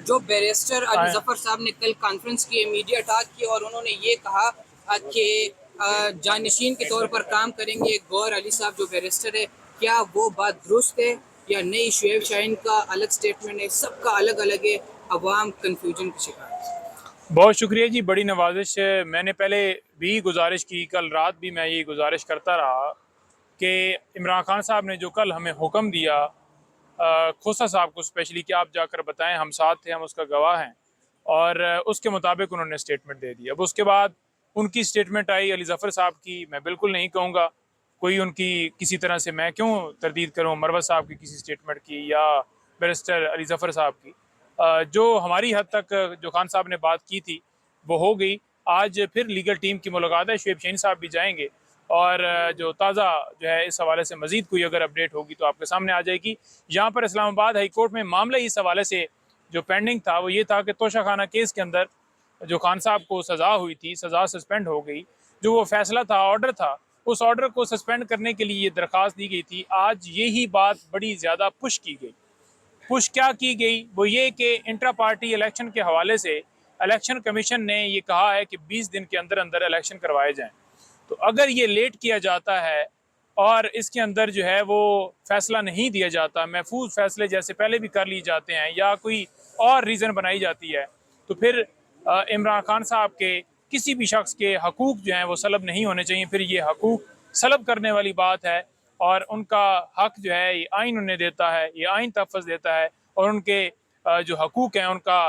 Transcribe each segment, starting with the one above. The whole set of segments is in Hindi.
जो बैरिस्टर अली जफर साहब ने कल कॉन्फ्रेंस की, मीडिया टॉक की और उन्होंने ये कहा कि जानशीन के तौर पर काम करेंगे गौहर अली साहब जो बैरिस्टर है, क्या वो बात दुरुस्त है या नहीं? शुएब शाहीन का अलग स्टेटमेंट है, सबका अलग अलग है, अवाम कन्फ्यूजन की शिकार है। बहुत शुक्रिया जी, बड़ी नवाजिश है। मैंने पहले भी गुजारिश की, कल रात भी मैं ये गुजारिश करता रहा कि इमरान खान साहब ने जो कल हमें हुक्म दिया खोसा साहब को स्पेशली कि आप जाकर बताएं, हम साथ थे, हम उसका गवाह हैं, और उसके मुताबिक उन्होंने स्टेटमेंट दे दी। अब उसके बाद उनकी स्टेटमेंट आई अली जफ़र साहब की। मैं बिल्कुल नहीं कहूँगा कोई उनकी किसी तरह से मैं क्यों तरदीद करूँ मरवत साहब की किसी स्टेटमेंट की या बैरिस्टर अली जफ़र साहब की। जो हमारी हद तक जो खान साहब ने बात की थी वो हो गई। आज फिर लीगल टीम की मुलाकात है, शुएब शाहीन साहब भी जाएंगे और जो ताज़ा जो है इस हवाले से मजीद कोई अगर अपडेट होगी तो आपके सामने आ जाएगी। यहाँ पर इस्लामाबाद हाई कोर्ट में मामला इस हवाले से जो पेंडिंग था वो ये था कि तोशा खाना केस के अंदर जो खान साहब को सज़ा हुई थी, सज़ा सस्पेंड हो गई। जो वो फैसला था, ऑर्डर था, उस ऑर्डर को सस्पेंड करने के लिए ये दरख्वास्त दी गई थी। आज यही बात बड़ी ज़्यादा पुश की गई। पुश क्या की गई वो ये कि इंट्रा पार्टी इलेक्शन के हवाले से इलेक्शन कमीशन ने ये कहा है कि 20 दिन के अंदर अंदर इलेक्शन करवाए जाएं। तो अगर ये लेट किया जाता है और इसके अंदर जो है वो फैसला नहीं दिया जाता, महफूज फैसले जैसे पहले भी कर लिए जाते हैं या कोई और रीज़न बनाई जाती है, तो फिर इमरान खान साहब के किसी भी शख्स के हकूक़ जो हैं वो सलब नहीं होने चाहिए। फिर ये हकूक़ सलब करने वाली बात है और उनका हक जो है ये आइन उन्हें देता है, ये आइन तहफ़्फ़ुज़ देता है और उनके जो हकूक़ हैं उनका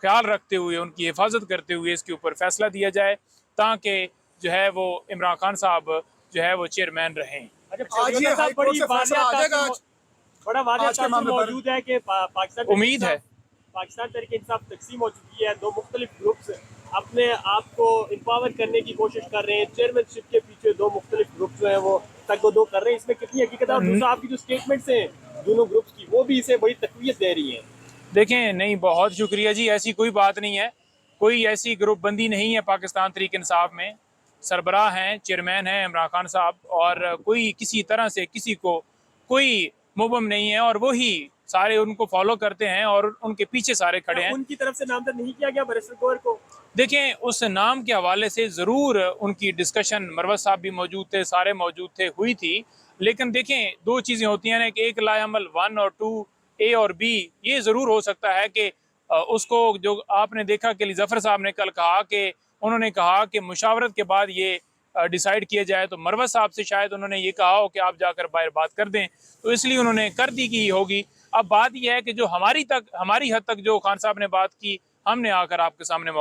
ख्याल रखते हुए, उनकी हिफाजत करते हुए इसके ऊपर फैसला दिया जाए ताकि जो है वो इमरान खान साहब जो है वो चेयरमैन रहें। आज ये हाई कोर्ट से फैसला आ जाएगा। आज बड़ा वाज़ेह आज के मामले पर मौजूद है कि उम्मीद है पाकिस्तान तहरीक इंसाफ तकसीम हो चुकी है। दो मुख्तलिफ ग्रुप्स अपने आप को एम्पावर करने की कोशिश कर रहे हैं। चेयरमैनशिप के पीछे दो मुख्तलिफ ग्रुप जो है वो तगदो कर रहे हैं। इसमें कितनी हकीकत है? और दूसरा आपकी जो स्टेटमेंट्स हैं दोनों ग्रुप्स की, वो भी इसे बड़ी तकवीत दे रही हैं। देखें, नहीं, बहुत शुक्रिया जी, ऐसी कोई बात नहीं है, कोई ऐसी ग्रुप बंदी नहीं है पाकिस्तान तहरीक इंसाफ में। सरबराह हैं, चेयरमैन हैं इमरान खान साहब और कोई किसी तरह से किसी को कोई मुबम नहीं है और वही सारे उनको फॉलो करते हैं और उनके पीछे सारे खड़े हैं। उनकी तरफ से नामजद नहीं किया गया बैरिस्टर गौहर को? देखें, उस नाम के हवाले से ज़रूर उनकी डिस्कशन, मरवत साहब भी मौजूद थे, सारे मौजूद थे, हुई थी। लेकिन देखें, दो चीज़ें होती हैं ना कि एक लाएअमल 1 और 2, ए और बी। ये ज़रूर हो सकता है कि उसको जो आपने देखा कि अली जफ़र साहब ने कल कहा कि उन्होंने कहा कि मुशावरत के बाद ये डिसाइड किया जाए, तो मरवत साहब से शायद उन्होंने ये कहा हो कि आप जाकर बाहर बात कर दें, तो इसलिए उन्होंने कर दी की होगी। अब बात यह है कि जो हमारी हद तक जो खान साहब ने बात की, हमने आकर आपके सामने